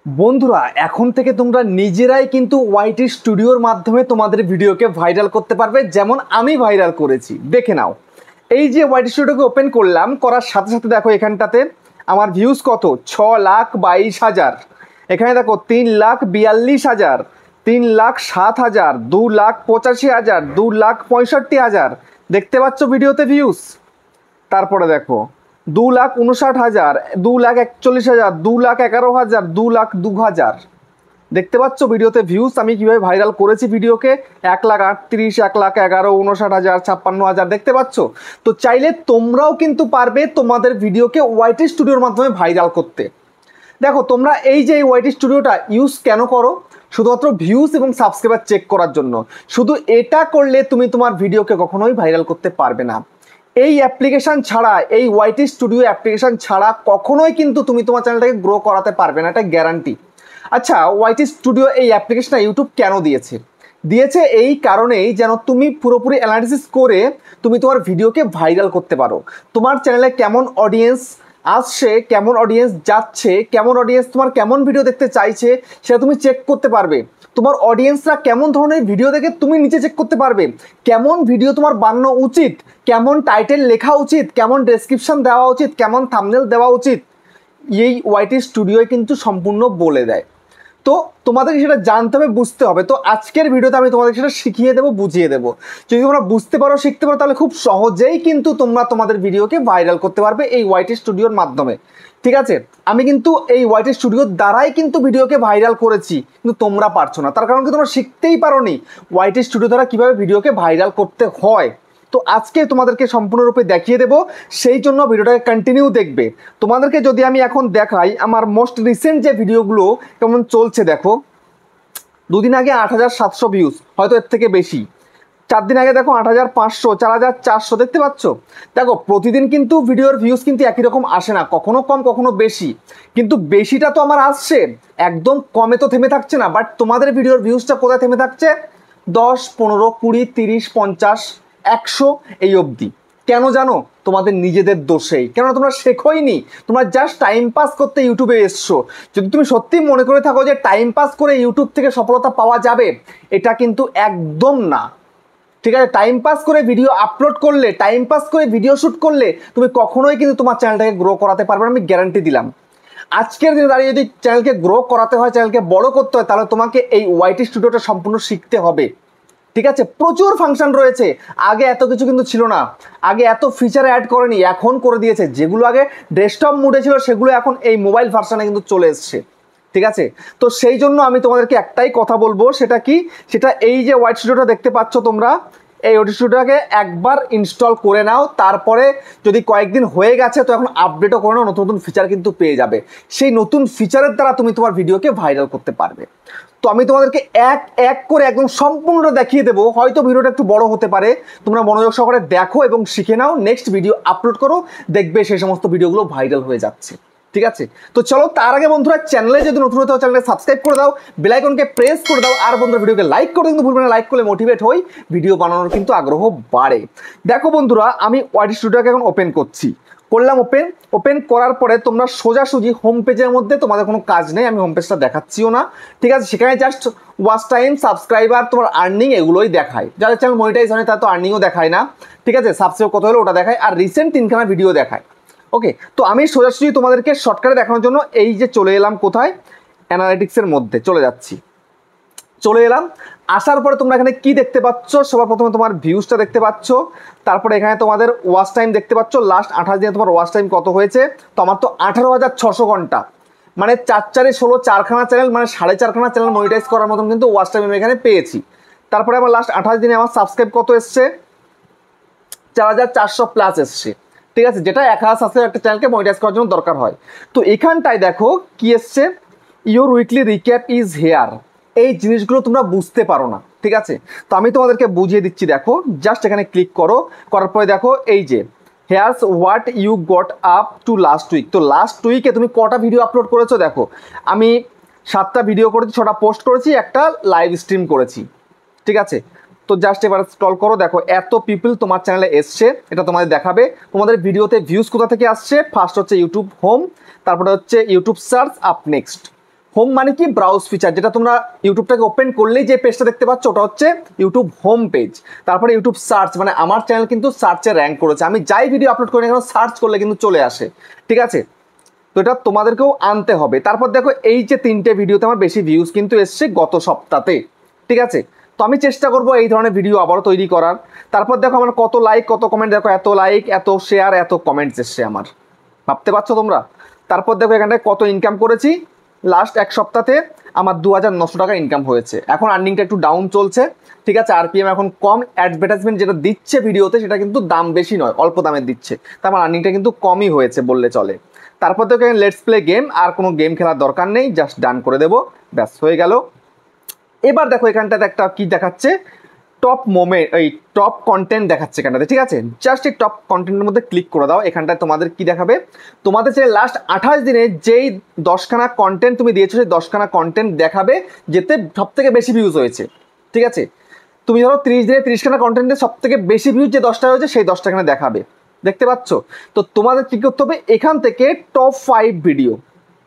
বন্ধুরা এখন থেকে তোমরা নিজেরাই কিন্তু ওয়াইটি স্টুডিওর মাধ্যমে তোমাদের ভিডিওকে ভাইরাল করতে পারবে, যেমন আমি ভাইরাল করেছি। দেখে নাও, এই যে ওয়াইটি স্টুডিওকে ওপেন করলাম, করার সাথে সাথে দেখো এখানটাতে আমার ভিউজ কত, 6,22,000। এখানে দেখো 3,42,000, 3,07,000, 2,85,000, 2,65,000। দেখতে পাচ্ছ ভিডিওতে ভিউজ। তারপরে দেখো 2,59,000, 2,41,000, 2,11,000, 2,02,000। দেখতে পাচ্ছ ভিডিওতে ভিউজ আমি কিভাবে ভাইরাল করেছি ভিডিওকে। 1,38,000, 1,11,000, 59,000, 56,000। দেখতে পাচ্ছ? তো চাইলে তোমরাও কিন্তু পারবে তোমাদের ভিডিওকে ওয়াইটি স্টুডিওর মাধ্যমে ভাইরাল করতে। দেখো তোমরা এই যে ওয়াইটি স্টুডিওটা ইউজ কেন করো? শুধুমাত্র ভিউজ এবং সাবস্ক্রাইবার চেক করার জন্য। শুধু এটা করলে তুমি তোমার ভিডিওকে কখনোই ভাইরাল করতে পারবে না। এই অ্যাপ্লিকেশান ছাড়া, এই ওয়াইটি স্টুডিও অ্যাপ্লিকেশান ছাড়া কখনোই কিন্তু তুমি তোমার চ্যানেলটাকে গ্রো করাতে পারবে না, এটা গ্যারান্টি। আচ্ছা, ওয়াইটি স্টুডিও এই অ্যাপ্লিকেশনটা ইউটিউব কেন দিয়েছে? দিয়েছে এই কারণেই যেন তুমি পুরোপুরি অ্যানালিসিস করে তুমি তোমার ভিডিওকে ভাইরাল করতে পারো। তোমার চ্যানেলে কেমন অডিয়েন্স আসছে, কেমন অডিয়েন্স যাচ্ছে, কেমন অডিয়েন্স তোমার কেমন ভিডিও দেখতে চাইছে সেটা তুমি চেক করতে পারবে। তোমার অডিয়েন্সরা কেমন ধরনের ভিডিও দেখে তুমি নিচে চেক করতে পারবে। কেমন ভিডিও তোমার বানানো উচিত, কেমন টাইটেল লেখা উচিত, কেমন ডেসক্রিপশন দেওয়া উচিত, কেমন থাম্বনেল দেওয়া উচিত, এই ওয়াইটি স্টুডিওয় কিন্তু সম্পূর্ণ বলে দেয়। তো তোমাদেরকে সেটা জানতে হবে, বুঝতে হবে। তো আজকের ভিডিওতে আমি তোমাদের সেটা শিখিয়ে দেবো, বুঝিয়ে দেবো। যদি তোমরা বুঝতে পারো, শিখতে পারো, তাহলে খুব সহজেই কিন্তু তোমরা তোমাদের ভিডিওকে ভাইরাল করতে পারবে এই ওয়াইটি স্টুডিওর মাধ্যমে। ঠিক আছে? আমি কিন্তু এই ওয়াইটি স্টুডিওর দ্বারাই কিন্তু ভিডিওকে ভাইরাল করেছি, কিন্তু তোমরা পারছো না। তার কারণ কি তোমরা শিখতেই পারো নি ওয়াইটি স্টুডিও দ্বারা কীভাবে ভিডিওকে ভাইরাল করতে হয়। তো আজকে তোমাদেরকে সম্পূর্ণরূপে দেখিয়ে দেবো, সেই জন্য ভিডিওটাকে কন্টিনিউ দেখবে। তোমাদেরকে যদি আমি এখন দেখাই আমার মোস্ট রিসেন্ট যে ভিডিওগুলো কেমন চলছে, দেখো দুদিন আগে 8,700 ভিউজ, হয়তো এর থেকে বেশি। 4 দিন আগে দেখো 8,500, 4,400। দেখতে পাচ্ছ? দেখো প্রতিদিন কিন্তু ভিডিওর ভিউজ কিন্তু একই রকম আসে না, কখনো কম কখনো বেশি। কিন্তু বেশিটা তো আমার আসছে, একদম কমে তো থেমে থাকছে না। বাট তোমাদের ভিডিওর ভিউজটা কোথায় থেমে থাকছে? 10, 15, 20, 30, 50, 100 এই অবধি। কেন জানো? তোমাদের নিজেদের দোষেই। কেননা তোমরা শেখোইনি, তোমরা জাস্ট টাইম পাস করতে ইউটিউবে এসছো। যদি তুমি সত্যি মনে করে থাকো যে টাইম পাস করে ইউটিউব থেকে সফলতা পাওয়া যাবে, এটা কিন্তু একদম না। ঠিক আছে? টাইম পাস করে ভিডিও আপলোড করলে, টাইম পাস করে ভিডিও শ্যুট করলে তুমি কখনোই কিন্তু তোমার চ্যানেলটাকে গ্রো করাতে পারবে না, আমি গ্যারান্টি দিলাম। আজকের দিনে দাঁড়িয়ে যদি চ্যানেলকে গ্রো করাতে হয়, চ্যানেলকে বড় করতে হয়, তাহলে তোমাকে এই ওয়াইটি স্টুডিওটা সম্পূর্ণ শিখতে হবে। ঠিক আছে? প্রচুর ফাংশন রয়েছে, আগে এত কিছু কিন্তু ছিল না। আগে এত ফিচার অ্যাড করেনি, এখন করে দিয়েছে। যেগুলো আগে ডেস্কটপ মোডে ছিল সেগুলো এখন এই মোবাইল ভার্সনে কিন্তু চলে এসছে। ঠিক আছে? তো সেই জন্য আমি তোমাদেরকে একটাই কথা বলবো, সেটা কি? সেটা এই যে ওয়াইটি স্টুডিওটা দেখতে পাচ্ছ তোমরা, এই ওয়াইটি স্টুডিওটাকে একবার ইনস্টল করে নাও। তারপরে যদি কয়েকদিন হয়ে গেছে তো এখন আপডেটও করে নাও, নতুন নতুন ফিচার কিন্তু পেয়ে যাবে। সেই নতুন ফিচারের দ্বারা তুমি তোমার ভিডিওকে ভাইরাল করতে পারবে। তো আমি তোমাদেরকে এক এক করে একদম সম্পূর্ণটা দেখিয়ে দেবো। হয়তো ভিডিওটা একটু বড় হতে পারে, তোমরা মনোযোগ সহকারে দেখো এবং শিখে নাও। নেক্সট ভিডিও আপলোড করো, দেখবে সেই সমস্ত ভিডিওগুলো ভাইরাল হয়ে যাচ্ছে। ঠিক আছে? তো চলো, তার আগে বন্ধুরা চ্যানেলে যদি নতুন হতে হয় চ্যানেলকে সাবস্ক্রাইব করে দাও, বেল আইকনকে প্রেস করে দাও। আর বন্ধুরা ভিডিওকে লাইক করতে কিন্তু ভুলবে না, লাইক করলে মোটিভেট হই, ভিডিও বানানোর কিন্তু আগ্রহ বাড়ে। দেখো বন্ধুরা, আমি ওয়াইটি স্টুডিওকে এখন ওপেন করছি, করলাম ওপেন করার পরে তোমরা সোজাসুজি হোম পেজের মধ্যে, তোমাদের কোনো কাজ নেই, আমি হোম পেজটা দেখাচ্ছিও না। ঠিক আছে? সেখানে জাস্ট ওয়াচ টাইম, সাবস্ক্রাইবার, তোমার আর্নিং এগুলোই দেখায়। যাদের চ্যানেল মনিটাইজ হয় তারা তো আর্নিংও দেখায় না। ঠিক আছে? সাবস্ক্রাইব কত হলো ওটা দেখায়, আর রিসেন্ট 3খানা ভিডিও দেখায়। ওকে, তো আমি সোজাসুজি তোমাদেরকে শর্টকাটে দেখানোর জন্য এই যে চলে এলাম, কোথায়? অ্যানালিটিক্সের মধ্যে চলে যাচ্ছি। চলে এলাম, আসার পরে তোমরা এখানে কি দেখতে পাচ্ছ? সবার প্রথমে তোমার ভিউজটা দেখতে পাচ্ছ, তারপরে এখানে তোমাদের ওয়াচ টাইম দেখতে পাচ্ছ। লাস্ট 28 দিনে তোমার ওয়াচ টাইম কত হয়েছে? তো আমার তো 18,600 ঘন্টা, মানে 4×4=16, 4খানা চ্যানেল, মানে 4.5খানা চ্যানেল মনিটাইজ করার মতন কিন্তু ওয়াচ টাইম আমি এখানে পেয়েছি। তারপরে আমার লাস্ট 28 দিনে আমার সাবস্ক্রাইব কত এসছে? 4,400+ এসছে। ঠিক আছে? যেটা 1,000 সাবস্ক্রাইব একটা চ্যানেলকে মনিটাইজ করার জন্য দরকার হয়। তো এখানটায় দেখো কি এসছে, your weekly recap is here. এই জিনিসগুলো তোমরা বুঝতে পারো না। ঠিক আছে? তো আমি তোমাদেরকে বুঝিয়ে দিচ্ছি। দেখো জাস্ট এখানে ক্লিক করো, করার পরে দেখো এই যে here's what you got up to last week. তো লাস্ট উইকে তুমি কটা ভিডিও আপলোড করেছো? দেখো আমি 7টা ভিডিও করেছি, 6টা পোস্ট করেছি, একটা লাইভ স্ট্রিম করেছি। ঠিক আছে? তো জাস্ট এবার স্ক্রল করো, দেখো এত পিপল তোমার চ্যানেলে এসছে, এটা তোমাদের দেখাবে। তোমাদের ভিডিওতে ভিউজ কোথা থেকে আসছে? ফার্স্ট হচ্ছে ইউটিউব হোম, তারপরে হচ্ছে YouTube search, up next. Home মানে কি ব্রাউজ ফিচার, যেটা তোমরা ইউটিউবটাকে ওপেন করলেই যে পেজটা দেখতে পাচ্ছ ওটা হচ্ছে ইউটিউব হোম পেজ। তারপরে ইউটিউব সার্চ, মানে আমার চ্যানেল কিন্তু সার্চে র্যাঙ্ক করেছে, আমি যাই ভিডিও আপলোড করি না কেন সার্চ করলে কিন্তু চলে আসে, ঠিক আছে। তো এটা তোমাদেরকেও আনতে হবে। তারপর দেখো এই যে 3টে ভিডিওতে আমার বেশি ভিউজ কিন্তু এসছে গত সপ্তাহে, ঠিক আছে। তো আমি চেষ্টা করবো এই ধরনের ভিডিও আবারও তৈরি করার। তারপর দেখো আমার কত লাইক কত কমেন্ট, দেখো এত লাইক এত শেয়ার এত কমেন্টস এসছে আমার, ভাবতে পারছো তোমরা। তারপর দেখো এখানটায় কত ইনকাম করেছি, লাস্ট এক সপ্তাহে আমার 2900 টাকা ইনকাম হয়েছে। এখন আর্নিংটা একটু ডাউন চলছে, ঠিক আছে, আরপিএম এখন কম, অ্যাডভার্টাইজমেন্ট যেটা দিচ্ছে ভিডিওতে সেটা কিন্তু দাম বেশি নয়, অল্প দামে দিচ্ছে, তার আমার আর্নিংটা কিন্তু কমই হয়েছে বললে চলে। তারপর দেখো লেটস প্লে গেম, আর কোনো গেম খেলার দরকার নেই, জাস্ট ডান করে দেবো, ব্যাস হয়ে গেল। এবার দেখো এখানটাতে একটা কি দেখাচ্ছে, টপ মোমেন্ট, এই টপ কন্টেন্ট দেখাচ্ছে এখানটাতে, ঠিক আছে। জাস্ট এই টপ কন্টেন্টের মধ্যে ক্লিক করে দাও। এখানটায় তোমাদের কি দেখাবে, তোমাদের যে লাস্ট 28 দিনে যেই 10খানা কন্টেন্ট তুমি দিয়েছো সেই 10খানা কন্টেন্ট দেখাবে যেতে সব থেকে বেশি ভিউজ হয়েছে, ঠিক আছে। তুমি ধরো 30 দিনে 30খানা কন্টেন্টের সব থেকে বেশি ভিউজ যে 10টা হয়েছে সেই 10টা এখানে দেখাবে, দেখতে পাচ্ছ। তো তোমাদের কী করতে হবে, এখান থেকে টপ 5 ভিডিও,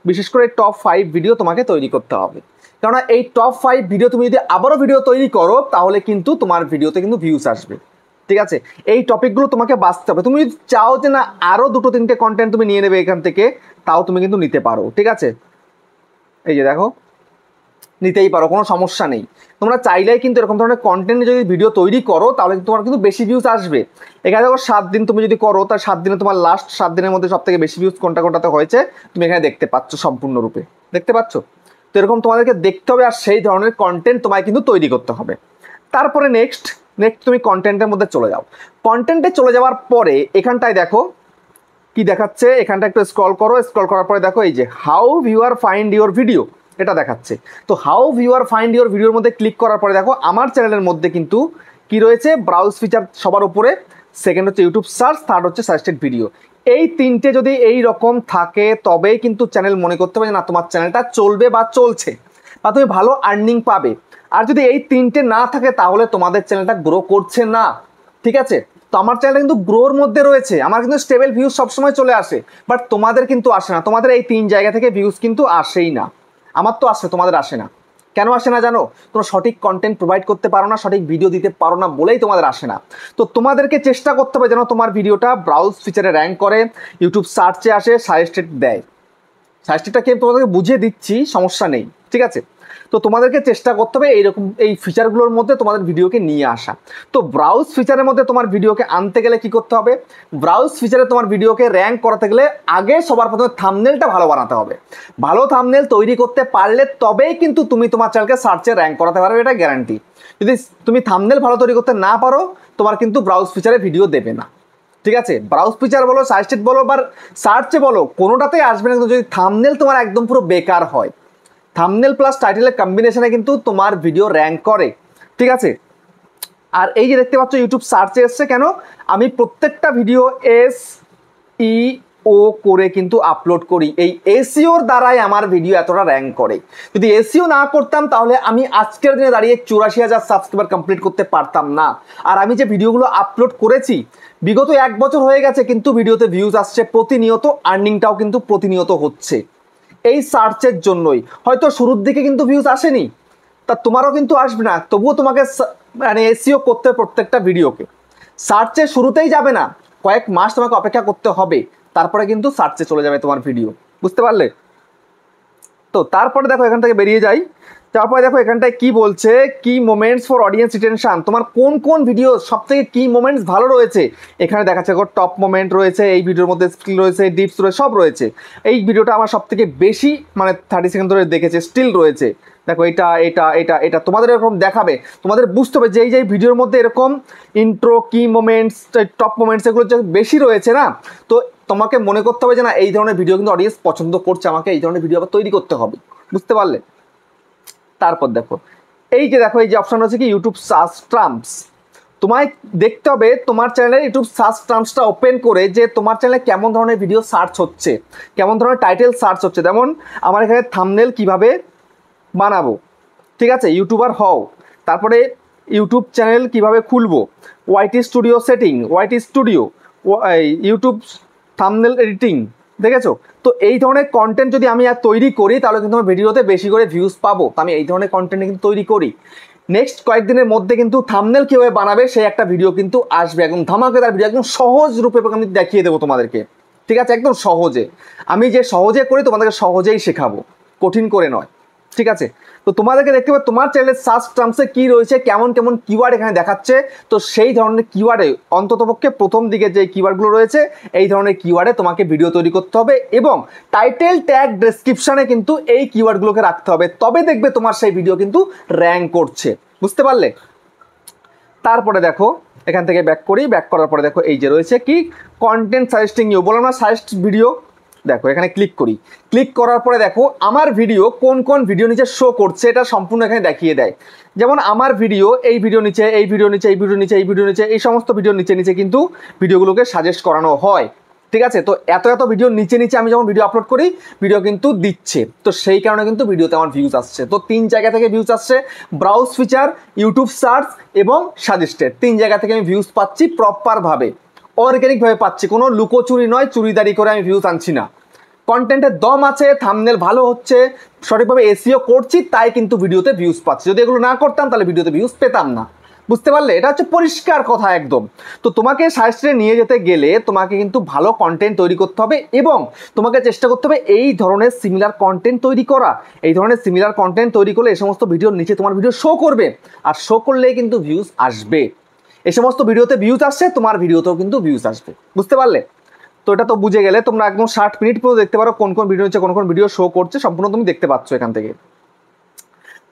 বিশেষ করে টপ 5 ভিডিও তোমাকে তৈরি করতে হবে। কেননা এই টপ 5 ভিডিও তুমি যদি আবারও ভিডিও তৈরি করো তাহলে কিন্তু তোমার ভিডিওতে কিন্তু ভিউজ আসবে, ঠিক আছে। এই টপিকগুলো তোমাকে বাঁচতে হবে। তুমি যদি চাও যে না আরও 2-3টে কন্টেন্ট তুমি নিয়ে নেবে এখান থেকে, তাও তুমি কিন্তু নিতে পারো, ঠিক আছে। এই যে দেখো নিতেই পারো, কোনো সমস্যা নেই। তোমরা চাইলেই কিন্তু এরকম ধরনের কন্টেন্ট যদি ভিডিও তৈরি করো তাহলে তোমার কিন্তু বেশি ভিউজ আসবে। এখানে দেখো 7 দিন তুমি যদি করো তার 7 দিনে তোমার লাস্ট 7 দিনের মধ্যে সব থেকে বেশি ভিউজ কোনটাতে হয়েছে তুমি এখানে দেখতে পাচ্ছ, সম্পূর্ণরূপে দেখতে পাচ্ছ। তো এরকম তোমাদেরকে দেখতে হবে আর সেই ধরনের কন্টেন্ট তোমায় কিন্তু তৈরি করতে হবে। তারপরে নেক্সট তুমি কন্টেন্টের মধ্যে চলে যাও। কন্টেন্টে চলে যাওয়ার পরে এখানটায় দেখো কি দেখাচ্ছে, এখানটা একটু স্ক্রল করো, স্ক্রল করার পরে দেখো এই যে how viewer find your video এটা দেখাচ্ছে। তো হাউ ভিউয়ার ফাইন্ড ইউর ভিডিওর মধ্যে ক্লিক করার পরে দেখো আমার চ্যানেলের মধ্যে কিন্তু কি রয়েছে, ব্রাউজ ফিচার সবার উপরে, সেকেন্ড হচ্ছে ইউটিউব সার্চ, থার্ড হচ্ছে সাজেস্টেড ভিডিও। এই 3টে যদি এই রকম থাকে তবেই কিন্তু চ্যানেল মনে করতে হবে যে না তোমার চ্যানেলটা চলবে বা চলছে বা তুমি ভালো আর্নিং পাবে। আর যদি এই 3টে না থাকে তাহলে তোমাদের চ্যানেলটা গ্রো করছে না, ঠিক আছে। তো আমার চ্যানেলটা কিন্তু গ্রোর মধ্যে রয়েছে, আমার কিন্তু স্টেবল ভিউজ সবসময় চলে আসে, বাট তোমাদের কিন্তু আসে না। তোমাদের এই 3 জায়গা থেকে ভিউজ কিন্তু আসেই না, আমার তো আসে তোমাদের আসে না। কেন আসে না জানো, তোমরা সঠিক কন্টেন্ট প্রোভাইড করতে পারো না, সঠিক ভিডিও দিতে পারো না বলেই তোমাদের আসে না। তো তোমাদেরকে চেষ্টা করতে হবে যেন তোমার ভিডিওটা ব্রাউজ ফিচারে র্যাঙ্ক করে, ইউটিউব সার্চে আসে, সাজেস্টেড দেয়। সাজেস্টেডটাকে তোমাদেরকে বুঝিয়ে দিচ্ছি, সমস্যা নেই, ঠিক আছে। তো তোমাদেরকে চেষ্টা করতে হবে এইরকম এই ফিচারগুলোর মধ্যে তোমাদের ভিডিওকে নিয়ে আসা। তো ব্রাউজ ফিচারের মধ্যে তোমার ভিডিওকে আনতে গেলে কি করতে হবে, ব্রাউজ ফিচারে তোমার ভিডিওকে র্যাঙ্ক করাতে গেলে আগে সবার প্রথমে থাম্বনেলটা ভালো বানাতে হবে। ভালো থাম্বনেল তৈরি করতে পারলে তবেই কিন্তু তুমি তোমার চ্যানেলকে সার্চে র্যাঙ্ক করাতে পারবে, এটা গ্যারান্টি। যদি তুমি থাম্বনেল ভালো তৈরি করতে না পারো তোমার কিন্তু ব্রাউজ ফিচারে ভিডিও দেবে না, ঠিক আছে। ব্রাউজ ফিচার বলো, সাজেস্টেড বলো বা সার্চে বলো, কোনোটাতেই আসবে না কিন্তু যদি থাম্বনেল তোমার একদম পুরো বেকার হয়। থাম্বনেল প্লাস টাইটেলের কম্বিনেশনে কিন্তু তোমার ভিডিও র্যাঙ্ক করে, ঠিক আছে। আর এই যে দেখতে পাচ্ছ ইউটিউব সার্চে এসছে কেন, আমি প্রত্যেকটা ভিডিও SEO করে কিন্তু আপলোড করি, এই SEOর দ্বারাই আমার ভিডিও এতটা র্যাঙ্ক করে। যদি SEO না করতাম তাহলে আমি আজকের দিনে দাঁড়িয়ে 84,000 সাবস্ক্রাইবার কমপ্লিট করতে পারতাম না। আর আমি যে ভিডিওগুলো আপলোড করেছি বিগত 1 বছর হয়ে গেছে কিন্তু ভিডিওতে ভিউজ আসছে প্রতিনিয়ত, আর্নিংটাও কিন্তু প্রতিনিয়ত হচ্ছে এই সার্চের জন্যই। হয়তো শুরুর দিকে কিন্তু ভিউজ আসেনি, তা তোমারও কিন্তু আসবে না, তবুও তোমাকে মানে SEO করতে প্রত্যেকটা ভিডিওকে। সার্চে শুরুতেই যাবে না, কয়েক মাস তোমাকে অপেক্ষা করতে হবে, তারপরে কিন্তু সার্চে চলে যাবে তোমার ভিডিও, বুঝতে পারলে। তো তারপরে দেখো এখান থেকে বেরিয়ে যাই, তারপরে দেখো এখানটায় কি বলছে, কি মোমেন্টস ফর অডিয়েন্স রিটেনশন, তোমার কোন কোন ভিডিও সব থেকে কি মোমেন্টস ভালো রয়েছে এখানে দেখাচ্ছে। টপ মোমেন্ট রয়েছে, এই ভিডিওর মধ্যে স্টিল রয়েছে, ডিপস রয়েছে, সব রয়েছে। এই ভিডিওটা আমার সব থেকে বেশি মানে 30 সেকেন্ড ধরে দেখেছে, স্টিল রয়েছে। দেখো এটা এটা এটা এটা তোমাদের এরকম দেখাবে, তোমাদের বুঝতে হবে যে এই যে ভিডিওর মধ্যে এরকম ইন্ট্রো, কি মোমেন্টস, টপ মোমেন্টস এগুলো যে বেশি রয়েছে না, তো তোমাকে মনে করতে হবে যে না এই ধরনের ভিডিও কিন্তু অডিয়েন্স পছন্দ করছে, আমাকে এই ধরনের ভিডিও আবার তৈরি করতে হবে, বুঝতে পারলে। তারপর দেখো এই যে দেখো এই যে অপশন রয়েছে কি ইউটিউব সার্চ টার্মস, তোমায় দেখতে হবে তোমার চ্যানেলের ইউটিউব সার্চ টার্মসটা ওপেন করে যে তোমার চ্যানেলে কেমন ধরনের ভিডিও সার্চ হচ্ছে, কেমন ধরনের টাইটেল সার্চ হচ্ছে। যেমন আমার এখানে থাম্বনেল কিভাবে বানাবো, ঠিক আছে, ইউটিউবার হও, তারপরে ইউটিউব চ্যানেল কিভাবে খুলবো, YT studio setting, YT studio, YouTube thumbnail editing, দেখেছো? তো এই ধরনের কন্টেন্ট যদি আমি আর তৈরি করি তাহলে কিন্তু আমার ভিডিওতে বেশি করে ভিউজ পাবো। তো আমি এই ধরনের কন্টেন্ট কিন্তু তৈরি করি। নেক্সট কয়েকদিনের মধ্যে কিন্তু থাম্বনেল কীভাবে বানাবে সেই একটা ভিডিও কিন্তু আসবে, একদম ধামাকেদার ভিডিও, একদম সহজ রূপে আমি দেখিয়ে দেবো তোমাদেরকে। ঠিক আছে, একদম সহজে। আমি যে সহজে করি তোমাদেরকে সহজেই শেখাবো, কঠিন করে নয়। ঠিক আছে, তো তোমাদেরকে দেখতে পাবে তোমার চ্যানেলের সার্চ টার্মসে কী রয়েছে, কেমন কেমন কিওয়ার্ড এখানে দেখাচ্ছে। তো সেই ধরনের কিওয়ার্ডে অন্ততপক্ষে প্রথম দিকে যে কিওয়ার্ডগুলো রয়েছে এই ধরনের কিওয়ার্ডে তোমাকে ভিডিও তৈরি করতে হবে এবং টাইটেল ট্যাগ ডেসক্রিপশানে কিন্তু এই কিওয়ার্ডগুলোকে রাখতে হবে, তবে দেখবে তোমার সেই ভিডিও কিন্তু র্যাঙ্ক করছে। বুঝতে পারলে? তারপরে দেখো এখান থেকে ব্যাক করি, ব্যাক করার পরে দেখো এই যে রয়েছে কি কন্টেন্ট সাজেস্টিং ইউ, বললাম না সাজেস্ট ভিডিও। দেখো এখানে ক্লিক করি, ক্লিক করার পরে দেখো আমার ভিডিও কোন কোন ভিডিও নিচে শো করছে এটা সম্পূর্ণ এখানে দেখিয়ে দেয়। যেমন আমার ভিডিও, এই ভিডিও নিচে, এই ভিডিও নিচে, এই ভিডিও নিচে, এই ভিডিও নিচে, এই সমস্ত ভিডিওর নিচে নিচে কিন্তু ভিডিওগুলোকে সাজেস্ট করানো হয়। ঠিক আছে, তো এত এত ভিডিও নিচে নিচে আমি যখন ভিডিও আপলোড করি ভিডিও কিন্তু দিচ্ছে, তো সেই কারণে কিন্তু ভিডিওতে আমার ভিউজ আসছে। তো 3 জায়গা থেকে ভিউজ আসছে, ব্রাউজ ফিচার, ইউটিউব সার্চ এবং সাজেস্টেড, 3 জায়গা থেকে আমি ভিউজ পাচ্ছি প্রপারভাবে, অর্গ্যানিকভাবে পাচ্ছি, কোনো লুকোচুরি নয়, চুরিদারি করে আমি ভিউজ আনছি না। কন্টেন্টের দম আছে, থাম্বনেল ভালো হচ্ছে, সঠিকভাবে এসইও করছি, তাই কিন্তু ভিডিওতে ভিউজ পাচ্ছি। যদি এগুলো না করতাম তাহলে ভিডিওতে ভিউজ পেতাম না। বুঝতে পারলে? এটা হচ্ছে পরিষ্কার কথা একদম। তো তোমাকে সাজেস্টে নিয়ে যেতে গেলে তোমাকে কিন্তু ভালো কন্টেন্ট তৈরি করতে হবে এবং তোমাকে চেষ্টা করতে হবে এই ধরনের সিমিলার কন্টেন্ট তৈরি করা। এই ধরনের সিমিলার কন্টেন্ট তৈরি করলে এই সমস্ত ভিডিওর নিচে তোমার ভিডিও শো করবে, আর শো করলেই কিন্তু ভিউজ আসবে। এই সমস্ত ভিডিওতে ভিউজ আসছে, তোমার ভিডিওতেও কিন্তু ভিউজ আসবে। বুঝতে পারলে? তো এটা তো বুঝে গেলে তোমরা একদম 60 মিনিট পর্যন্ত দেখতে পারো কোন কোন ভিডিও হচ্ছে, কোন কোন ভিডিও শো করছে, সম্পূর্ণ তুমি দেখতে পাচ্ছ এখান থেকে।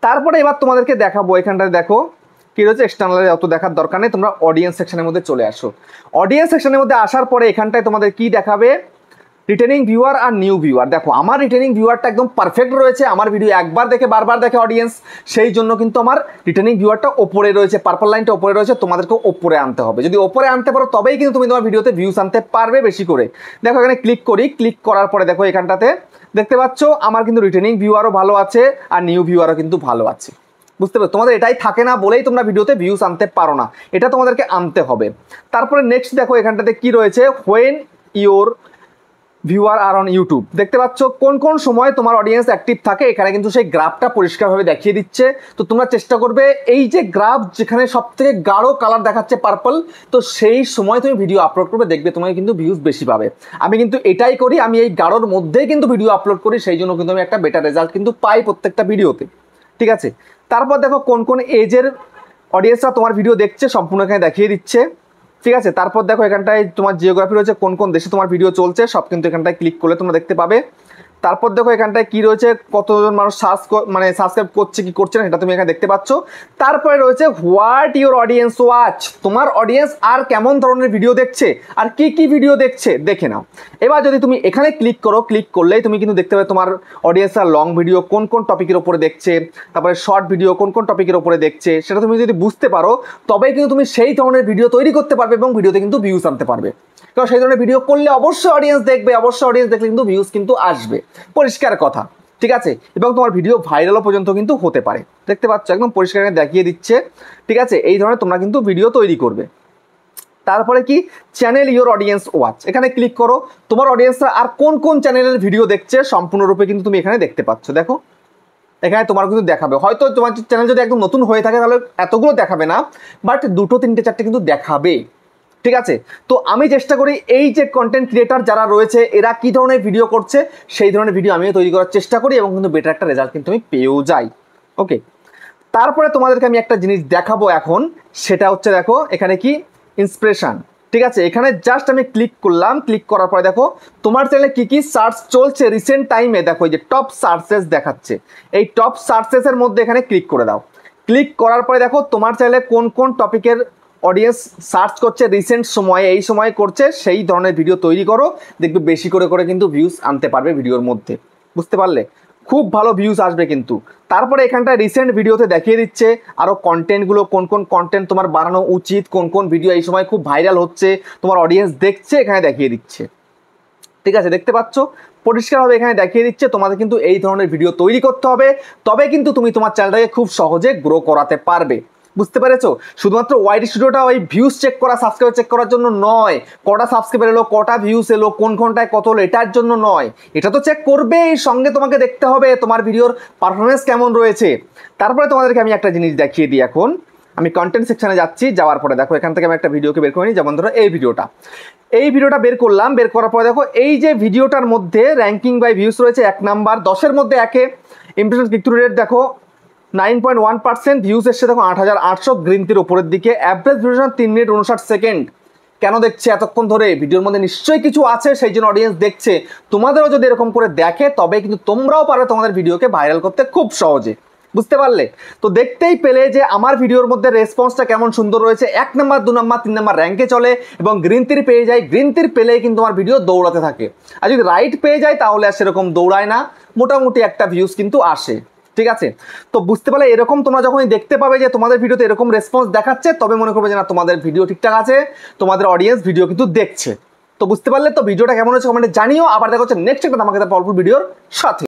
তারপরে এবার তোমাদেরকে দেখাবো, এখানটায় দেখো কি রয়েছে, এক্সটার্নালে অত দেখার দরকার নেই, তোমরা অডিয়েন্স সেকশনের মধ্যে চলে আসো। অডিয়েন্স সেকশনের মধ্যে আসার পরে এখানটায় তোমাদের কি দেখাবে, রিটেনিং ভিউয়ার আর নিউ ভিউয়ার। দেখো আমার রিটেনিং ভিউয়ারটা একদম পারফেক্ট রয়েছে, আমার ভিডিও একবার দেখে বারবার দেখে অডিয়েন্স, সেই জন্য কিন্তু আমার রিটেনিং ভিউয়ারটা ওপরে রয়েছে, পার্পল লাইনটা ওপরে রয়েছে, তোমাদেরকে ওপরে আনতে হবে। যদি ওপরে আনতে পারো তবেই কিন্তু তুমি তোমার ভিডিওতে ভিউজ আনতে পারবে বেশি করে। দেখো এখানে ক্লিক করি, ক্লিক করার পরে দেখো এখানটাতে দেখতে পাচ্ছ আমার কিন্তু রিটেনিং ভিউয়ারও ভালো আছে আর নিউ ভিউয়ারও কিন্তু ভালো আছে। বুঝতে পারছো? তোমাদের এটাই থাকে না বলেই তোমরা ভিডিওতে ভিউজ আনতে পারো না, এটা তোমাদেরকে আনতে হবে। তারপরে নেক্সট দেখো এখানটাতে কি রয়েছে, when your viewer are on YouTube. দেখতে পাচ্ছ কোন কোন সময় তোমার অডিয়েন্স অ্যাক্টিভ থাকে, এখানে কিন্তু সেই গ্রাফটা পরিষ্কারভাবে দেখিয়ে দিচ্ছে। তো তোমরা চেষ্টা করবে এই যে গ্রাফ যেখানে সব থেকে গাঢ় কালার দেখাচ্ছে পার্পল, তো সেই সময় তুমি ভিডিও আপলোড করবে, দেখবে তোমাকে কিন্তু ভিউজ বেশি পাবে। আমি কিন্তু এটাই করি, আমি এই গাঢ়র মধ্যেই কিন্তু ভিডিও আপলোড করি, সেই জন্য কিন্তু আমি একটা বেটার রেজাল্ট কিন্তু পাই প্রত্যেকটা ভিডিওতে। ঠিক আছে, তারপর দেখো কোন কোন এজের অডিয়েন্সরা তোমার ভিডিও দেখছে, সম্পূর্ণ এখানে দেখিয়ে দিচ্ছে। ঠিক আছে, তারপর দেখো এখানটায় তোমার জিওগ্রাফি রয়েছে, কোন কোন দেশে তোমার ভিডিও চলছে সব কিন্তু এখানটায় ক্লিক করলে তোমরা দেখতে পাবে। তারপর দেখো এখানটায় কি রয়েছে, কতজন মানুষ সাবস্ক্রাইব করছে কি করছে না সেটা তুমি এখানে দেখতে পাচ্ছ। তারপরে রয়েছে হোয়াট ইউর অডিয়েন্স ওয়াচ, তোমার অডিয়েন্স আর কেমন ধরনের ভিডিও দেখছে আর কি কি ভিডিও দেখছে দেখে নাও। এবার যদি তুমি এখানে ক্লিক করো, ক্লিক করলেই তুমি কিন্তু দেখতে পাবে তোমার অডিয়েন্সরা লং ভিডিও কোন কোন টপিকের ওপরে দেখছে, তারপরে শর্ট ভিডিও কোন কোন টপিকের ওপরে দেখছে, সেটা তুমি যদি বুঝতে পারো তবেই কিন্তু তুমি সেই ধরনের ভিডিও তৈরি করতে পারবে এবং ভিডিওতে কিন্তু ভিউজ আনতে পারবে। কারণ সেই ধরনের ভিডিও করলে অবশ্যই অডিয়েন্স দেখবে, অবশ্যই অডিয়েন্স দেখলে কিন্তু ভিউজ কিন্তু আসবে, পরিষ্কার কথা। ঠিক আছে, এবং তোমার ভিডিও ভাইরালও পর্যন্ত কিন্তু হতে পারে। দেখতে পাচ্ছ একদম পরিষ্কার দেখিয়ে দিচ্ছে। ঠিক আছে, এই ধরনের তোমরা কিন্তু ভিডিও তৈরি করবে। তারপরে কি, চ্যানেল ইওর অডিয়েন্স ওয়াচ, এখানে ক্লিক করো, তোমার অডিয়েন্সরা আর কোন কোন চ্যানেলের ভিডিও দেখছে সম্পূর্ণরূপে কিন্তু তুমি এখানে দেখতে পাচ্ছ। দেখো এখানে তোমার কিন্তু দেখাবে, হয়তো তোমার চ্যানেল যদি একদম নতুন হয়ে থাকে তাহলে এতগুলো দেখাবে না, বাট 2, 3, 4 কিন্তু দেখাবে। ঠিক আছে, তো আমি চেষ্টা করি এই যে কন্টেন্ট ক্রিয়েটার যারা রয়েছে এরা কি ধরনের ভিডিও করছে সেই ধরনের ভিডিও আমিও তৈরি করার চেষ্টা করি এবং কিন্তু বেটার একটা রেজাল্ট কিন্তু আমি পেয়েও যাই। ওকে, তারপরে তোমাদেরকে আমি একটা জিনিস দেখাবো এখন, সেটা হচ্ছে দেখো এখানে কি ইন্সপিরেশন। ঠিক আছে, এখানে জাস্ট আমি ক্লিক করলাম, ক্লিক করার পরে দেখো তোমার চ্যানেলে কি কি সার্চ চলছে রিসেন্ট টাইমে, দেখো এই যে টপ সার্চেস দেখাচ্ছে, এই টপ সার্চেসের মধ্যে এখানে ক্লিক করে দাও। ক্লিক করার পরে দেখো তোমার চ্যানেলে কোন কোন টপিকের অডিয়েন্স সার্চ করছে রিসেন্ট সময়ে, এই সময় করছে, সেই ধরনের ভিডিও তৈরি করো, দেখবে বেশি করে করে কিন্তু ভিউজ আনতে পারবে ভিডিওর মধ্যে। বুঝতে পারলে? খুব ভালো ভিউজ আসবে কিন্তু। তারপরে এখানটায় রিসেন্ট ভিডিওতে দেখিয়ে দিচ্ছে আরও কন্টেন্টগুলো, কোন কোন কন্টেন্ট তোমার বানানো উচিত, কোন কোন ভিডিও এই সময় খুব ভাইরাল হচ্ছে, তোমার অডিয়েন্স দেখছে, এখানে দেখিয়ে দিচ্ছে। ঠিক আছে, দেখতে পাচ্ছ পরিষ্কারভাবে এখানে দেখিয়ে দিচ্ছে। তোমাদের কিন্তু এই ধরনের ভিডিও তৈরি করতে হবে, তবে কিন্তু তুমি তোমার চ্যানেলটাকে খুব সহজে গ্রো করাতে পারবে। বুঝতে পেরেছো? শুধুমাত্র ওয়াইটি স্টুডিওটা ওই ভিউজ চেক করা, সাবস্ক্রাইবার চেক করার জন্য নয়, কটা সাবস্ক্রাইবার এলো, কটা ভিউজ এলো, কোন ঘন্টায় কত হলো, এটার জন্য নয়। এটা তো চেক করবেই, সঙ্গে তোমাকে দেখতে হবে তোমার ভিডিওর পারফরমেন্স কেমন রয়েছে। তারপরে তোমাদেরকে আমি একটা জিনিস দেখিয়ে দিই। এখন আমি কন্টেন্ট সেকশনে যাচ্ছি, যাওয়ার পরে দেখো এখান থেকে আমি একটা ভিডিওকে বের করে নিই। যেমন ধরো এই ভিডিওটা বের করলাম, বের করার পরে দেখো এই যে ভিডিওটার মধ্যে র্যাঙ্কিং বাই ভিউজ রয়েছে 1 নাম্বার, 10-এর মধ্যে 1-এ। ইমপ্রেশন ক্লিক থ্রু রেট দেখো 9.1%, ভিউজ এসছে দেখো 8,800, গ্রিন টির উপরের দিকে। Average duration 3 minute 59 second. কেন দেখছে এতক্ষণ ধরে? ভিডিওর মধ্যে নিশ্চয়ই কিছু আছে, সেই জন্য অডিয়েন্স দেখছে। তোমাদেরও যদি এরকম করে দেখে তবে কিন্তু তোমরাও পারবে তোমাদের ভিডিওকে ভাইরাল করতে খুব সহজে। বুঝতে পারলে? তো দেখতেই পেলে যে আমার ভিডিওর মধ্যে রেসপন্সটা কেমন সুন্দর রয়েছে। 1 নাম্বার, 2 নাম্বার, 3 নাম্বার র্যাঙ্কে চলে এবং গ্রিন তীর পেয়ে যায়। গ্রিন তীর পেলেই কিন্তু আমার ভিডিও দৌড়াতে থাকে। আর যদি রাইট পেয়ে যায় তাহলে আর সেরকম দৌড়ায় না, মোটামুটি একটা ভিউজ কিন্তু আসে। ঠিক আছে? তো বুঝতে পারলে এরকম তোমরা যখনই দেখতে পাবে যে তোমাদের ভিডিওতে এরকম রেসপন্স দেখাচ্ছে, তবে মনে করবে যে না, তোমাদের ভিডিও ঠিকঠাক আছে, তোমাদের অডিয়েন্স ভিডিও কিন্তু দেখছে। তো বুঝতে পারলে? তো ভিডিওটা কেমন হচ্ছে কমেন্টে জানিও। আবার দেখা হচ্ছে নেক্সট একটা আমাকে পরপর ভিডিওর সাথে।